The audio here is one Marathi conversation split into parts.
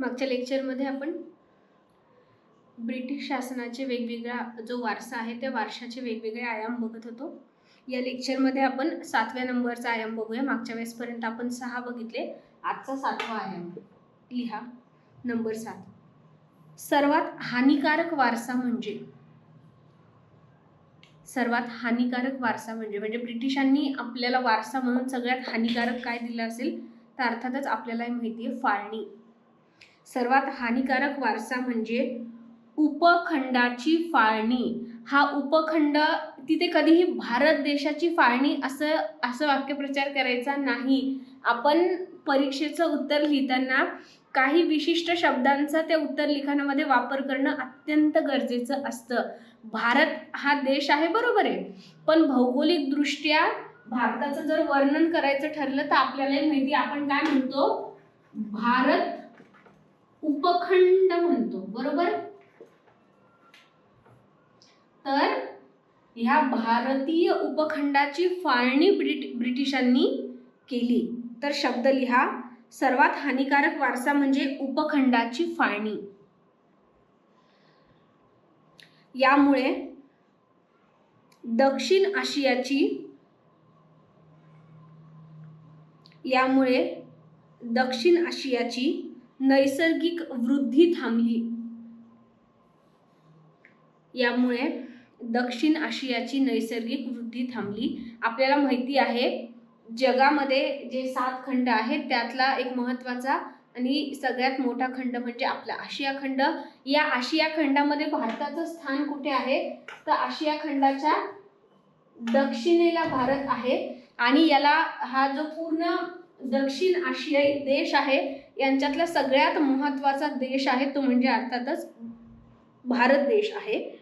मागच्या लेक्चरमध्ये आपण ब्रिटिश शासनाचे वेगवेगळा जो वारसा आहे त्या वारशाचे वेगवेगळे आयाम बघत होतो. या लेक्चरमध्ये आपण 7व्या नंबरचा आयाम बघूया. मागच्या वेळेसपर्यंत आपण 6 बघितले, आजचा 7वा आयाम लिहा. नंबर 7, सर्वात हानिकारक वारसा म्हणजे. सर्वात हानिकारक वारसा म्हणजे ब्रिटिशांनी आपल्याला वारसा म्हणून सगळ्यात हानिकारक काय दिलं असेल तर अर्थातच आपल्याला माहिती आहे फाळणी. सर्वात हानिकारक वारसा म्हणजे उपखंडाची फाळणी. हा उपखंड तिथे कधीही भारत देशाची फाळणी असं वाक्यप्रचार करायचा नाही. आपण परीक्षेचं उत्तर लिहिताना काही विशिष्ट शब्दांचा त्या उत्तर लिखाणामध्ये वापर करणं अत्यंत गरजेचं असतं. भारत हा देश आहे, बरोबर आहे, पण भौगोलिक दृष्ट्या भारताचं जर वर्णन करायचं ठरलं तर आपल्याला माहिती आपण काय म्हणतो, भारत उपखंड म्हणतो, बरोबर. तर ह्या भारतीय उपखंडाची फाळणी ब्रिटिशांनी केली. तर शब्द लिहा, सर्वात हानिकारक वारसा म्हणजे उपखंडाची फाळणी. यामुळे दक्षिण आशियाची नैसर्गिक वृद्धी थांबली. यामुळे दक्षिण आशियाची नैसर्गिक वृद्धी थांबली. आपल्याला माहिती आहे जगामध्ये जे 7 खंड आहेत त्यातला एक महत्त्वाचा आणि सगळ्यात मोठा खंड म्हणजे आपला आशिया खंड. या आशिया खंडामध्ये भारताचं स्थान कुठे आहे तर आशिया खंडाच्या दक्षिणेला भारत आहे आणि याला हा जो पूर्ण दक्षिण आशियाई देश आहे यांच्यातला सगळ्यात महत्त्वाचा देश आहे तो म्हणजे अर्थातच भारत देश आहे.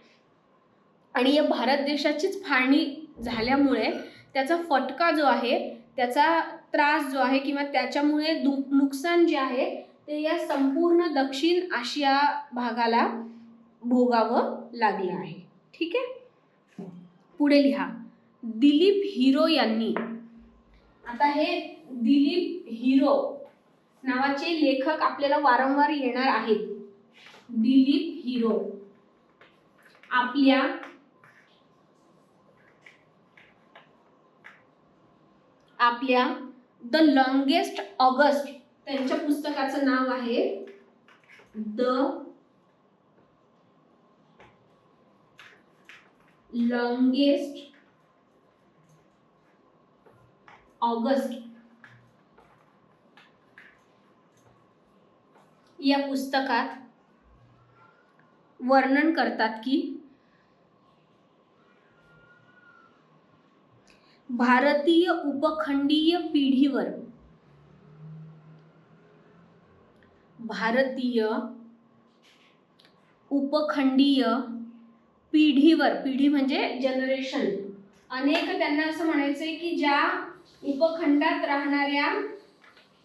आणि या भारत देशाचीच फाळणी झाल्यामुळे त्याचा फटका जो आहे, त्याचा त्रास जो आहे किंवा त्याच्यामुळे नुकसान जे आहे ते या संपूर्ण दक्षिण आशिया भागाला भोगावं लागलं आहे. ठीक आहे, पुढे लिहा. दिलीप हिरो यांनी. आता हे दिलीप हिरो नावाचे लेखक आपल्याला वारंवार येणार आहेत. दिलीप हिरो आपल्या द लॉंगेस्ट ऑगस्ट, त्यांच्या पुस्तकाचं नाव आहे द लॉंगेस्ट ऑगस्ट. या पुस्तकात वर्णन करतात की भारतीय उपखंडीय पिढीवर, पिढी म्हणजे जनरेशन, अनेक त्यांना असं म्हणायचंय की ज्या उपखंडात राहणाऱ्या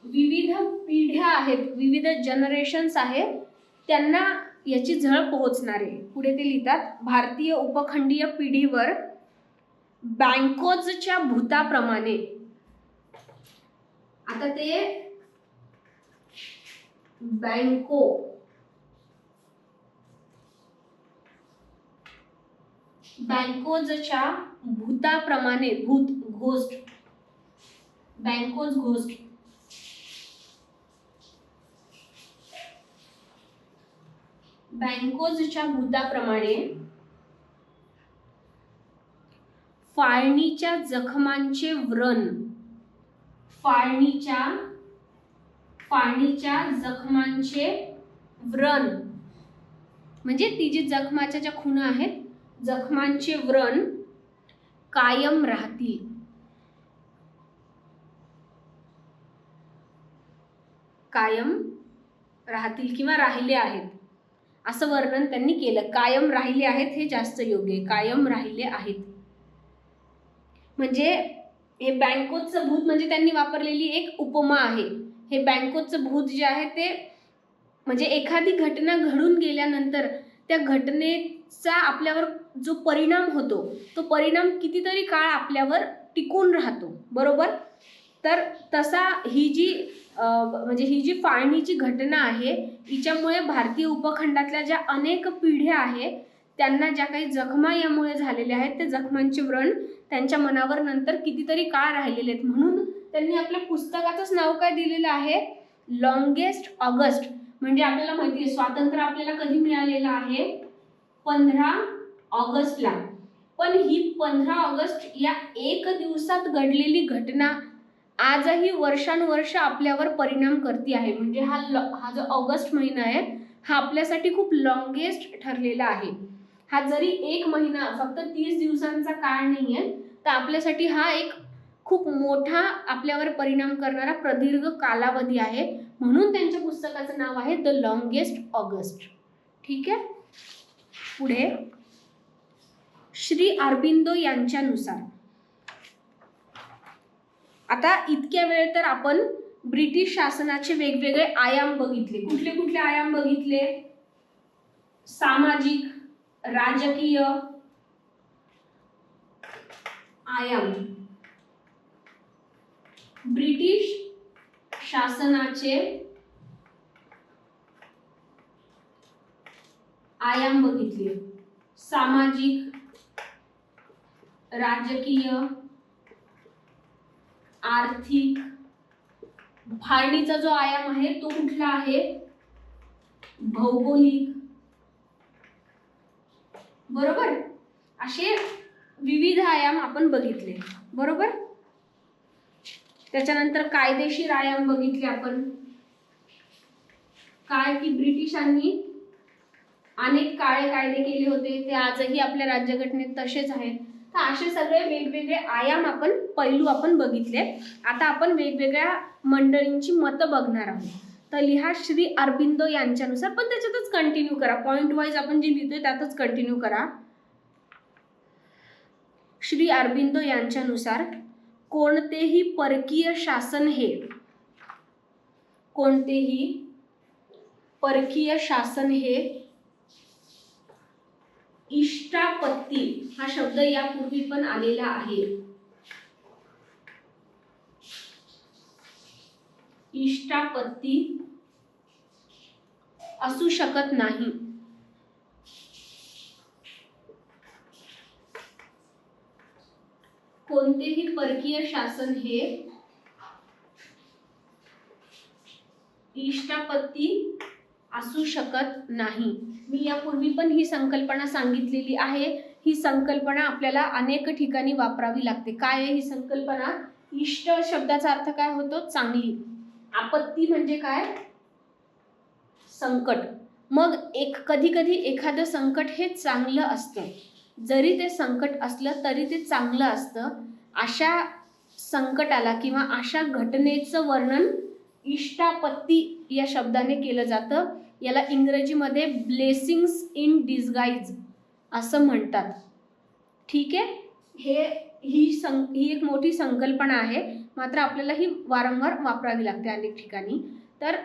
विविध पिढ्या आहेत, विविध जनरेशन्स आहेत, त्यांना याची झळ पोहोचणार आहे. पुढे ते लिहितात, भारतीय उपखंडीय पिढीवर बँकोजच्या भूताप्रमाणे. आता ते बँकोजच्या भूताप्रमाणे, भूत घोस्ट, बँकोज घोस्ट. बँकोजच्या भूताप्रमाणे फाळणीच्या जखमांचे व्रण, फाळणीच्या जखमांचे व्रण म्हणजे ती जी जखमाच्या ज्या खुणा आहेत, जखमांचे व्रण कायम राहतील. किंवा राहिले आहेत असं वर्णन त्यांनी केलं. कायम राहिले आहेत हे जास्त योग्य आहे. कायम राहिले आहेत म्हणजे हे बँकोजचं भूत म्हणजे त्यांनी वापरलेली एक उपमा आहे. हे बँकोजचं भूत जे आहे ते म्हणजे एखादी घटना घडून गेल्यानंतर त्या घटनेचा आपल्यावर जो परिणाम होतो तो परिणाम कितीतरी काळ आपल्यावर टिकून राहतो, बरोबर. तर तसा ही जी म्हणजे ही जी फाळणीची घटना आहे हिच्यामुळे भारतीय उपखंडातल्या ज्या अनेक पिढ्या आहेत त्यांना ज्या काही जखमा यामुळे झालेल्या आहेत ते जखमांचे व्रण त्यांच्या मनावर नंतर कितीतरी काळ राहिलेले आहेत. म्हणून त्यांनी आपल्या पुस्तकाचंच नाव काय दिलेलं आहे, लॉंगेस्ट ऑगस्ट. म्हणजे आपल्याला माहिती आहे स्वातंत्र्य आपल्याला कधी मिळालेलं आहे, 15 ऑगस्टला. पण ही 15 ऑगस्ट या एक दिवसात घडलेली घटना आजही वर्षानुवर्ष आपल्यावर परिणाम करते आहे. म्हणजे हा जो ऑगस्ट महिना आहे हा आपल्यासाठी खूप लॉंगेस्ट ठरलेला आहे. हा जरी एक महिना फक्त 30 दिवसांचा काळ नाही आहे तर आपल्यासाठी हा एक खूप मोठा आपल्यावर परिणाम करणारा प्रदीर्घ कालावधी आहे. म्हणून त्यांच्या पुस्तकाचं नाव आहे द लॉंगेस्ट ऑगस्ट. ठीक आहे. पुढे श्री अरबिंदो यांच्यानुसार, आता इतक्या वेळ तर आपण ब्रिटिश शासनाचे वेगवेगळे आयाम बघितले. कुठले कुठले आयाम बघितले, सामाजिक, राजकीय आयाम. ब्रिटिश शासनाचे आयाम बघितले, सामाजिक, राजकीय, आर्थिक. फाळणीचा जो आयाम आहे तो कुठला आहे, भौगोलिक. बरोबर, असे विविध आयाम आपण बघितले. बरोबर. त्याच्यानंतर कायदेशीर आयाम बघितले आपण. काय की ब्रिटिशांनी अनेक काळे कायदे केले होते ते आजही आपल्या राज्यघटनेत तसेच आहेत. तर असे सगळे वेगवेगळे आयाम आपण पैलू आपण बघितले. आता आपण वेगवेगळ्या मंडळींची मतं बघणार आहोत. तर लिहा श्री अरबिंदो यांच्यानुसार, पण त्याच्यातच कंटिन्यू करा, पॉइंट वाईज आपण जे लिहितोय त्यातच कंटिन्यू करा. श्री अरबिंदो यांच्यानुसार कोणतेही परकीय शासन हे, कोणतेही परकीय शासन हे इष्टापत्ती, हा शब्द यापूर्वी पण आलेला आहे, इष्टापत्ती असू शकत नाही. कोणतेही परकीय शासन हे इष्टापत्ती असू शकत नाही. मी यापूर्वी पण ही संकल्पना सांगितलेली आहे. ही संकल्पना आपल्याला अनेक ठिकाणी वापरावी लागते. काय आहे ही संकल्पना, इष्ट शब्दाचा अर्थ काय होतो, चांगली. आपत्ती म्हणजे काय, संकट. मग कधी कधी एखादं संकट हे चांगलं असतं, जरी ते संकट असलं तरी ते चांगलं असतं. अशा संकटाला किंवा अशा घटनेचं वर्णन इष्टापत्ती या शब्दाने केलं जातं. याला इंग्रजीमध्ये ब्लेसिंग्स इन डिस्गाइज असं म्हणतात. ठीक आहे. ही एक मोठी संकल्पना आहे, मात्र आपल्याला ही वारंवार वापरावी लागते अनेक ठिकाणी. तर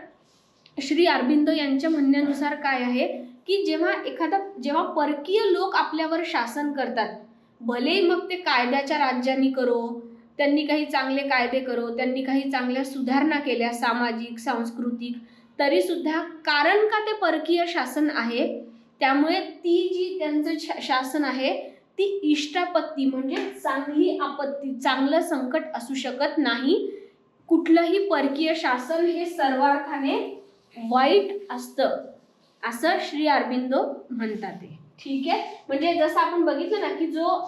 श्री अरबिंदो यांच्या म्हणण्यानुसार काय आहे की जेव्हा परकीय लोक आपल्यावर शासन करतात, भले मग ते कायद्याच्या राज्यांनी करो, त्यांनी काही चांगले कायदे करो, त्यांनी काही चांगल्या सुधारणा केल्या सामाजिक सांस्कृतिक, तरी सुद्धा कारण का ते परकीय शासन आहे, त्यामुळे ती जी त्यांचं शासन आहे ती इष्टापत्ती म्हणजे चांगली आपत्ती, चांगलं संकट असू शकत नाही. कुठलंही परकीय शासन हे सर्वार्थाने वाईट असतं असं श्री अरबिंदो म्हणतात. ठीक आहे. म्हणजे जसं आपण बघितलं ना की जो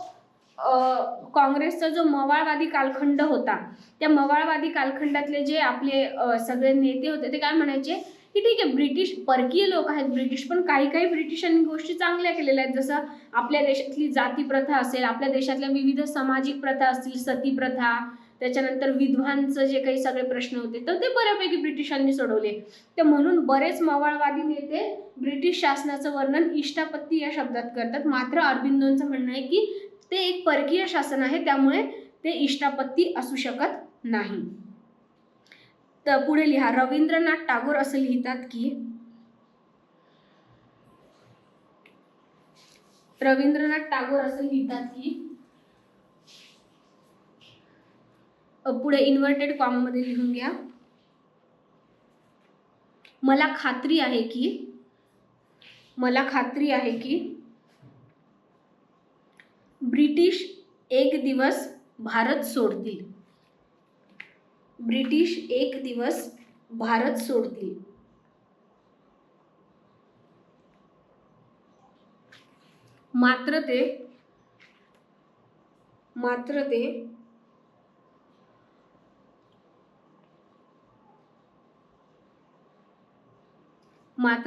काँग्रेसचा जो मवाळवादी कालखंड होता, त्या मवाळवादी कालखंडातले जे आपले सगळे नेते होते ते काय म्हणायचे की ठीक आहे ब्रिटिश परकीय लोक आहेत ब्रिटिश, पण काही काही ब्रिटिशांनी गोष्टी चांगल्या केलेल्या आहेत. जसं आपल्या देशातली जाती प्रथा असेल, आपल्या देशातल्या विविध सामाजिक प्रथा असतील, सती प्रथा, त्याच्यानंतर विधवांचं जे काही सगळे प्रश्न होते तर ते बऱ्यापैकी ब्रिटिशांनी सोडवले. तर म्हणून बरेच मवाळवादी नेते ब्रिटिश शासनाचं वर्णन इष्टापत्ती या शब्दात करतात. मात्र अरबिंदोंचं म्हणणं आहे की ते एक परकीय शासन आहे, त्यामुळे ते इष्टापत्ती असू शकत नाही. तर पुढे लिहा, रवींद्रनाथ टागोर असं लिहितात की पुढे इन्व्हर्टेड कॉमा मध्ये लिहून घ्या, मला खात्री आहे की ब्रिटिश एक दिवस भारत सोडतील. ब्रिटिश एक दिवस भारत सोडतील. मात्र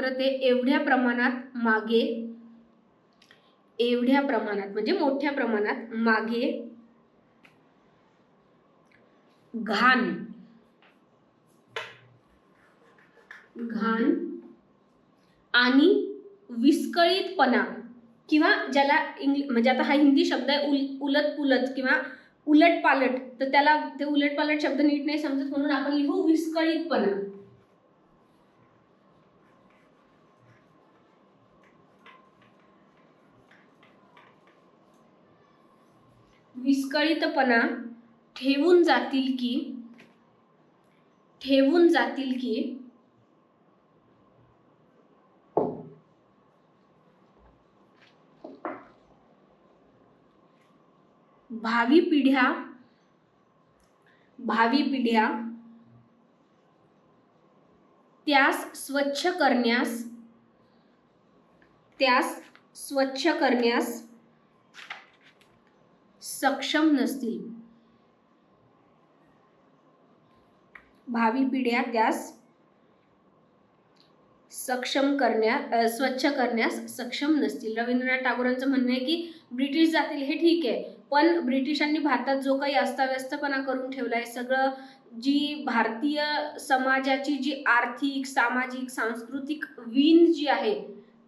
ते एवढ्या प्रमाणात म्हणजे मोठ्या प्रमाणात मागे घाण आणि विस्कळीतपणा, किंवा ज्याला म्हणजे आता हा हिंदी शब्द आहे उलटपुलट किंवा उलटपालट, तर त्याला ते उलटपालट शब्द नीट नाही समजत म्हणून आपण लिहू विस्कळीतपणा. विस्कळीतपणा ठेवून जातील की भावी पिढ्या त्यास स्वच्छ करण्यास सक्षम नसतील. भावी पिढ्या त्यास स्वच्छ करण्यास सक्षम नसतील. रवींद्रनाथ टागोरांचं म्हणणं आहे की ब्रिटिश जातील हे ठीक आहे, पण ब्रिटिशांनी भारतात जो काही अस्ताव्यस्तपणा करून ठेवला आहे, सगळं जी भारतीय समाजाची जी आर्थिक, सामाजिक, सांस्कृतिक वीण जी आहे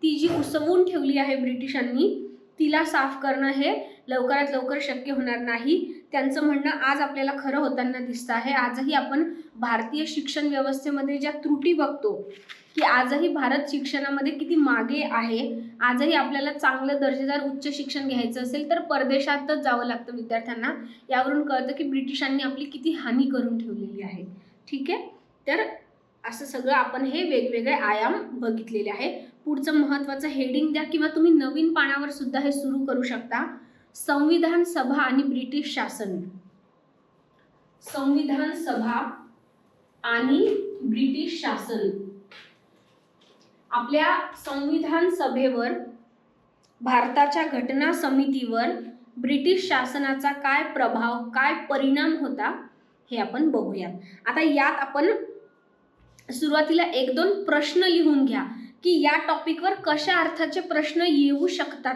ती जी उसवून ठेवली आहे ब्रिटिशांनी, तिला साफ करणं हे लवकरात लवकर शक्य होणार नाही. त्यांचं म्हणणं आज आपल्याला खरं होताना दिसतं आहे. आजही आपण भारतीय शिक्षण व्यवस्थेमध्ये ज्या त्रुटी बघतो की आजही भारत शिक्षणामध्ये किती मागे आहे. आजही आपल्याला चांगलं दर्जेदार उच्च शिक्षण घ्यायचं असेल तर परदेशातच जावं लागतं विद्यार्थ्यांना. यावरून कळतं की ब्रिटिशांनी आपली किती हानी करून ठेवलेली आहे. ठीक आहे, तर असं सगळं आपण हे वेगवेगळे आयाम बघितलेले आहे. पुढचं महत्त्वाचं हेडिंग द्या किंवा तुम्ही नवीन पानावर सुद्धा हे सुरू करू शकता. संविधान सभा आणि ब्रिटिश शासन. संविधान सभा आणि ब्रिटिश शासन. आपल्या संविधान सभेवर, भारताच्या घटना समितीवर ब्रिटिश शासनाचा काय प्रभाव, काय परिणाम होता हे आपण बघूया. आता यात आपण सुरुवातीला 1-2 प्रश्न लिहून घ्या की या टॉपिकवर कशा अर्थाचे प्रश्न येऊ शकतात.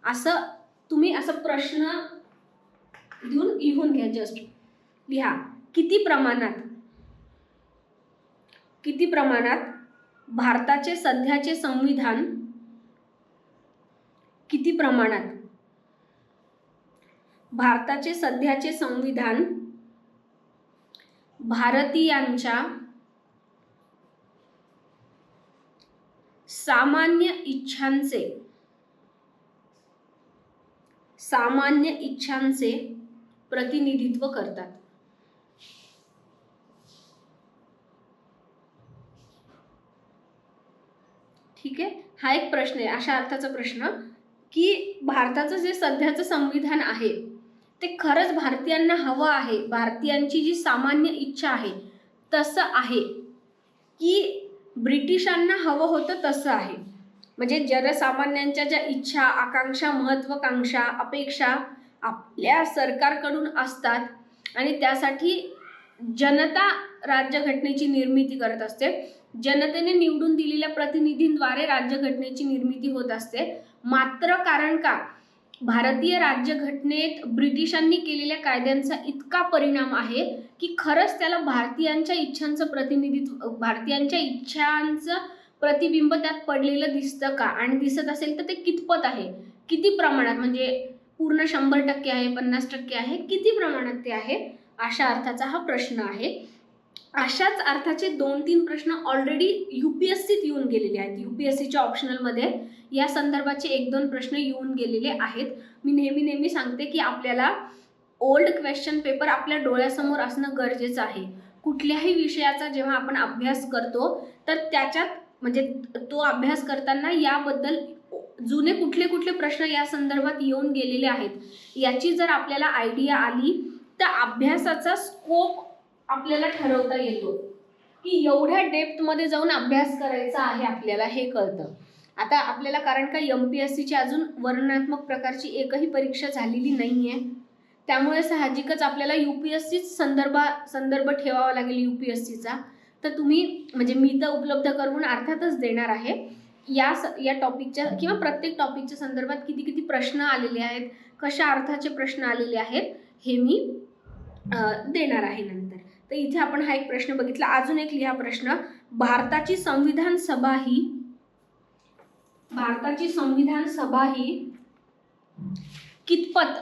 असं तुम्ही असं प्रश्न देऊन लिहून घ्या. जस्ट लिहा किती प्रमाणात भारताचे सध्याचे संविधान, किती प्रमाणात भारताचे सध्याचे संविधान भारतीयांच्या सामान्य इच्छांचे प्रतिनिधित्व करतात. ठीक आहे, हा एक प्रश्न आहे, अशा अर्थाचा प्रश्न की भारताचं जे सध्याचं संविधान आहे ते खरंच भारतीयांना हवं आहे, भारतीयांची जी सामान्य इच्छा आहे तसं आहे की ब्रिटिशांना हवं होतं तसं आहे. म्हणजे जनसामान्यांच्या ज्या इच्छा, आकांक्षा, महत्त्वाकांक्षा, अपेक्षा आपल्या सरकारकडून असतात आणि त्यासाठी जनता राज्यघटनेची निर्मिती करत असते. जनतेने निवडून दिलेल्या प्रतिनिधींद्वारे राज्यघटनेची निर्मिती होत असते. मात्र कारण का भारतीय राज्यघटनेत ब्रिटिशांनी केलेल्या कायद्यांचा इतका परिणाम आहे की खरंच त्याला भारतीयांच्या इच्छांचं प्रतिबिंब त्यात पडलेलं दिसतं का, आणि दिसत असेल तर ते कितपत आहे, किती प्रमाणात, म्हणजे पूर्ण 100% आहे, 50% आहे, किती प्रमाणात ते आहे, अशा अर्थाचा हा प्रश्न आहे. अशाच अर्थाचे 2-3 प्रश्न ऑलरेडी UPSCत येऊन गेलेले आहेत. UPSCच्या ऑप्शनलमध्ये या संदर्भाचे 1-2 प्रश्न येऊन गेलेले आहेत. मी नेहमी सांगते की आपल्याला ओल्ड क्वेश्चन पेपर आपल्या डोळ्यासमोर असणं गरजेचं आहे. कुठल्याही विषयाचा जेव्हा आपण अभ्यास करतो तर त्याच्यात म्हणजे तो अभ्यास करताना याबद्दल जुने कुठले कुठले प्रश्न या संदर्भात येऊन गेलेले आहेत याची जर आपल्याला आयडिया आली तर अभ्यासाचा स्कोप आपल्याला ठरवता येतो की एवढ्या डेप्थमध्ये जाऊन अभ्यास करायचा आहे आपल्याला हे कळतं. आता आपल्याला कारण का MPSCची अजून वर्णनात्मक प्रकारची एकही परीक्षा झालेली नाही आहे, त्यामुळे साहजिकच आपल्याला UPSCच संदर्भ ठेवावा लागेल UPSCचा. तर तुम्ही म्हणजे मी तर उपलब्ध करून अर्थातच देणार आहे. या टॉपिकच्या किंवा प्रत्येक टॉपिकच्या संदर्भात किती प्रश्न आलेले आहेत, कशा अर्थाचे प्रश्न आलेले आहेत हे मी देणार आहे नंतर. तर इथे आपण हा एक प्रश्न बघितला. अजून एक लिहा प्रश्न. भारताची संविधान सभा ही कितपत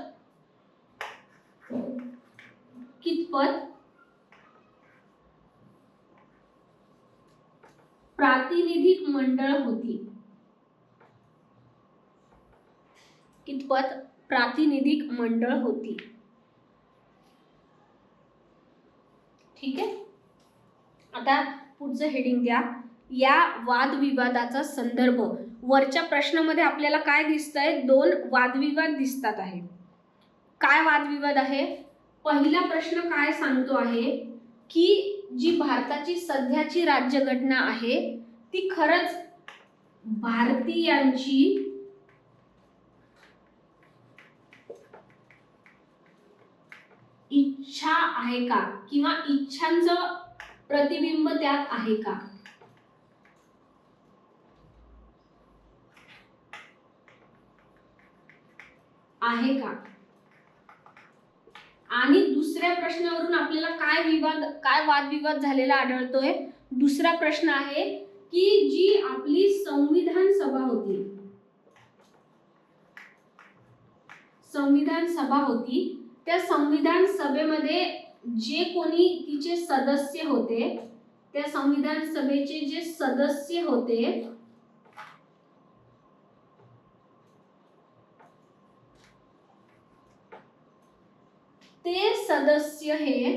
प्रातिनिधिक मंडळ होती? कितपत प्रातिनिधिक मंडळ होती? ठीक आहे. आता पुढचं हेडिंग द्या. या वादविवादाचा संदर्भ. वरच्या प्रश्नामध्ये आपल्याला काय दिसतंय? 2 वादविवाद दिसतात आहे. काय वादविवाद आहे? पहिला प्रश्न काय सांगतो आहे की जी भारताची सध्याची राज्यघटना आहे ती खरंच भारतीयांची इच्छा आहे का किंवा इच्छांचं प्रतिबिंब त्यात आहे का? आहे का? आणि दुसऱ्या प्रश्नावरून आपल्याला काय वादविवाद झालेला आढळतोय? दुसरा प्रश्न आहे की जी आपली संविधान सभा होती त्या संविधान सभेमध्ये जे कोणी तिचे सदस्य होते, त्या संविधान सभेचे जे सदस्य होते ते सदस्य हे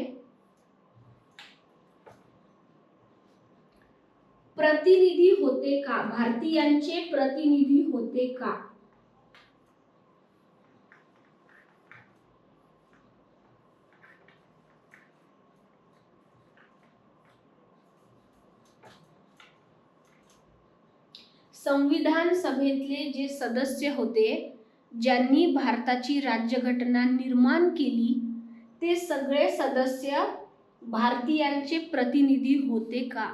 प्रतिनिधी होते का? भारतीयांचे प्रतिनिधी होते का? संविधान सभेतले जे सदस्य होते ज्यांनी भारताची राज्यघटना निर्माण केली ते सगळे सदस्य भारतीयांचे प्रतिनिधी होते का?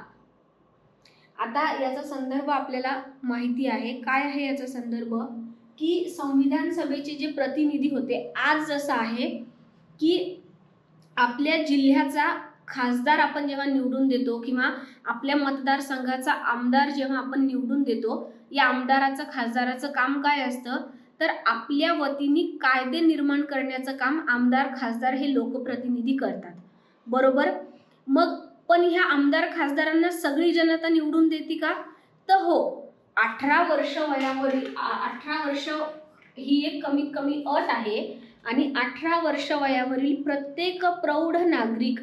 आता याचा संदर्भ आपल्याला माहिती आहे. काय आहे याचा संदर्भ? की संविधान सभेचे जे प्रतिनिधी होते, आज जसं आहे की आपल्या जिल्ह्याचा खासदार आपण जेव्हा निवडून देतो किंवा आपल्या मतदारसंघाचा आमदार जेव्हा आपण निवडून देतो, या आमदाराचं खासदाराचं काम काय असतं तर आपल्या वतीने कायदे निर्माण करण्याचं काम आमदार खासदार हे लोकप्रतिनिधी करतात, बरोबर? मग पण ह्या आमदार खासदारांना सगळी जनता निवडून देते का? तर हो. 18 वर्ष वयावरील 18 वर्ष ही एक कमीत कमी अट आहे आणि 18 वर्ष वयावरील प्रत्येक प्रौढ नागरिक,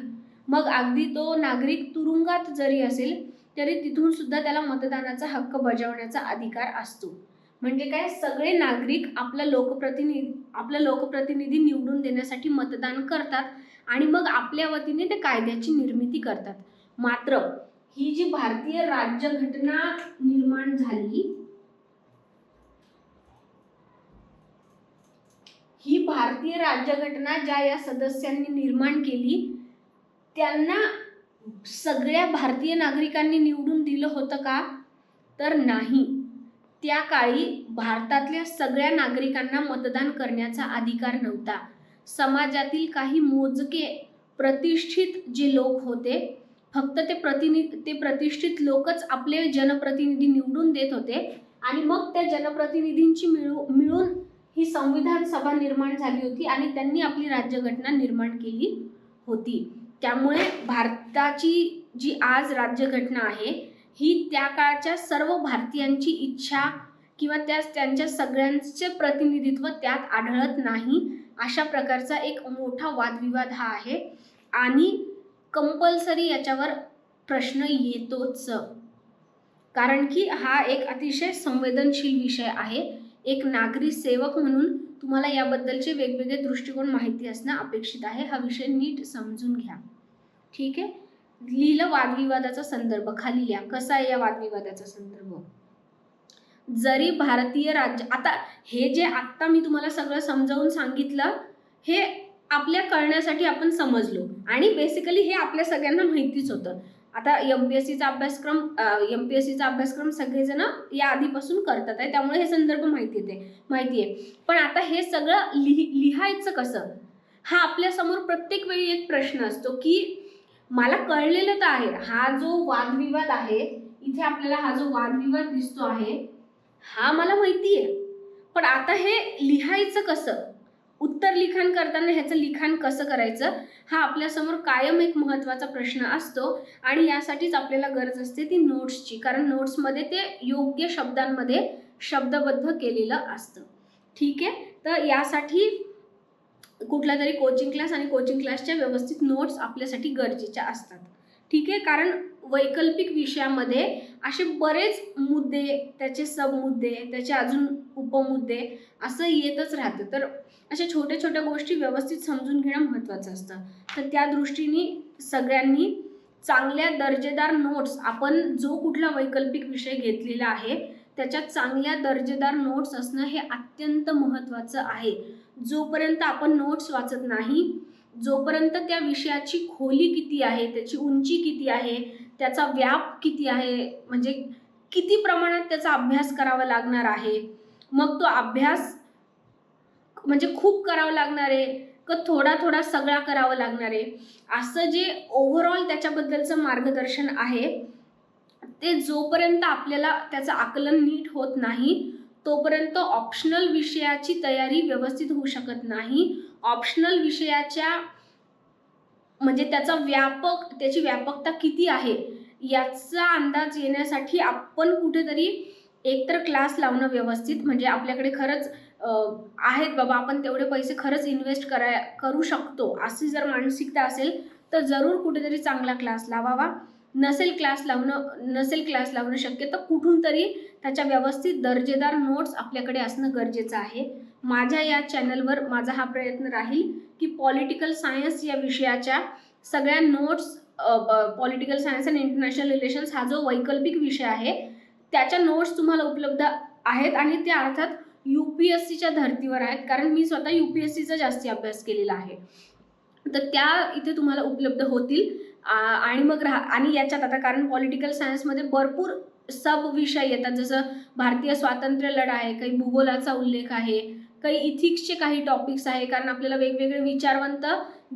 मग अगदी तो नागरिक तुरुंगात जरी असेल तरी तिथून सुद्धा त्याला मतदानाचा हक्क बजावण्याचा अधिकार असतो. म्हणजे काय? सगळे नागरिक आपला लोकप्रतिनिधी निवडून देण्यासाठी मतदान करतात आणि मग आपल्या वतीने ते कायद्याची निर्मिती करतात. मात्र ही जी भारतीय राज्यघटना निर्माण झाली, ही भारतीय राज्यघटना ज्या या सदस्यांनी निर्माण केली त्यांना सगळ्या भारतीय नागरिकांनी निवडून दिलं होतं का? तर नाही. त्या काळी भारतातल्या सगळ्या नागरिकांना मतदान करण्याचा अधिकार नव्हता. समाजातील काही मोजके प्रतिष्ठित जे लोक होते, फक्त ते प्रतिष्ठित लोकच आपले जनप्रतिनिधी निवडून देत होते आणि मग त्या जनप्रतिनिधींची मिळून ही संविधान सभा निर्माण झाली होती आणि त्यांनी आपली राज्यघटना निर्माण केली होती. त्यामुळे भारताची जी आज राज्यघटना आहे ही त्या काळच्या सर्व भारतीयांची इच्छा किंवा त्यांच्या सगळ्यांचे प्रतिनिधित्व त्यात आढळत नाही. अशा प्रकारचा एक मोठा वादविवाद हा आहे आणि कंपल्सरी याच्यावर प्रश्न येतोच, कारण की हा एक अतिशय संवेदनशील विषय आहे. एक नागरी सेवक म्हणून तुम्हाला याबद्दलचे वेगवेगळे दृष्टिकोन माहिती असणं अपेक्षित आहे. हा विषय नीट समजून घ्या. ठीक आहे. लिहिलं वादविवादाचा संदर्भ, खाली लिहा कसा आहे या वादविवादाचा संदर्भ. जरी भारतीय राज्य, आता हे जे आत्ता मी तुम्हाला सगळं समजावून सांगितलं हे आपल्या कळण्यासाठी आपण समजलो, आणि बेसिकली हे आपल्या सगळ्यांना माहितीच होतं. आता एमपीएससीचा अभ्यासक्रम सगळेजण या आधीपासून करतात आहे, त्यामुळे हे संदर्भ माहिती आहे. पण आता हे सगळं लिहायचं कसं, हा आपल्या समोर प्रत्येक वेळी एक प्रश्न असतो की मला कळलेलं तर आहे हा जो वादविवाद आहे, इथे आपल्याला हा जो वादविवाद दिसतो आहे हा मला माहिती आहे, पण आता हे लिहायचं कसं, उत्तर लिखाण करताना ह्याचं लिखाण कसं करायचं, हा आपल्यासमोर कायम एक महत्त्वाचा प्रश्न असतो. आणि यासाठीच आपल्याला गरज असते ती नोट्सची, कारण नोट्समध्ये ते योग्य शब्दांमध्ये शब्दबद्ध केलेलं असतं. ठीक आहे. तर यासाठी कुठला तरी कोचिंग क्लास आणि कोचिंग क्लासच्या व्यवस्थित नोट्स आपल्यासाठी गरजेच्या असतात. ठीक आहे. कारण वैकल्पिक विषयामध्ये असे बरेच मुद्दे, त्याचे सबमुद्दे, त्याचे अजून उपमुद्दे असं येतच राहतं. तर अशा छोट्या छोट्या गोष्टी व्यवस्थित समजून घेणं महत्त्वाचं असतं. तर त्या दृष्टीने सगळ्यांनी चांगल्या दर्जेदार नोट्स, आपण जो कुठला वैकल्पिक विषय घेतलेला आहे त्याच्यात चांगल्या दर्जेदार नोट्स असणं हे अत्यंत महत्त्वाचं आहे. जोपर्यंत आपण नोट्स वाचत नाही, जोपर्यंत त्या विषयाची खोली किती आहे, त्याची उंची किती आहे, त्याचा व्याप किती आहे, म्हणजे किती प्रमाणात त्याचा अभ्यास करावा लागणार आहे, मग तो अभ्यास म्हणजे खूप करावा लागणार आहे का थोडा थोडा सगळा करावा लागणार आहे, असं जे ओव्हरऑल त्याच्याबद्दलचं मार्गदर्शन आहे ते जोपर्यंत आपल्याला त्याचं आकलन नीट होत नाही तोपर्यंत ऑप्शनल विषयाची तयारी व्यवस्थित होऊ शकत नाही. ऑप्शनल विषयाच्या म्हणजे त्याची व्यापकता किती आहे याचा अंदाज येण्यासाठी आपण कुठेतरी एकतर क्लास लावणं व्यवस्थित, म्हणजे आपल्याकडे खरंच आहेत बाबा आपण तेवढे पैसे खरंच इन्व्हेस्ट करू शकतो अशी जर मानसिकता असेल तर जरूर कुठेतरी चांगला क्लास लावावा. नसेल क्लास लावणं शक्य तर कुठून तरी त्याच्या व्यवस्थित दर्जेदार नोट्स आपल्याकडे असणं गरजेचं आहे. माझ्या या चॅनलवर माझा हा प्रयत्न राहील की पॉलिटिकल सायन्स या विषयाच्या सगळ्या notes, political science and international relations हा जो वैकल्पिक विषय आहे त्याच्या नोट्स तुम्हाला उपलब्ध आहेत, आणि त्या अर्थात UPSCच्या धर्तीवर आहेत, कारण मी स्वतः UPSCचा जास्ती अभ्यास केलेला आहे. तर त्या इथे तुम्हाला उपलब्ध होतील. आणि मग आणि याच्यात आता कारण पॉलिटिकल सायन्समध्ये भरपूर सब विषय येतात, जसं भारतीय स्वातंत्र्य लढा आहे, काही भूगोलाचा उल्लेख आहे, काही इथिक्सचे काही टॉपिक्स आहे, कारण आपल्याला वेगवेगळे विचारवंत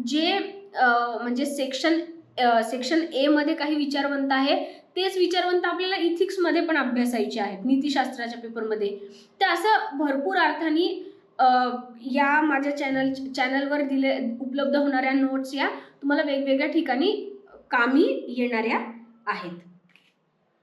जे म्हणजे सेक्शन ए मध्ये काही विचारवंत आहे तेच विचारवंत आपल्याला इथिक्समध्ये पण अभ्यासायचे आहेत नीतिशास्त्राच्या पेपरमध्ये. तर असं भरपूर अर्थाने या माझ्या चॅनलवर उपलब्ध होणाऱ्या नोट्स या तुम्हाला वेगवेगळ्या ठिकाणी कामी येणाऱ्या आहेत.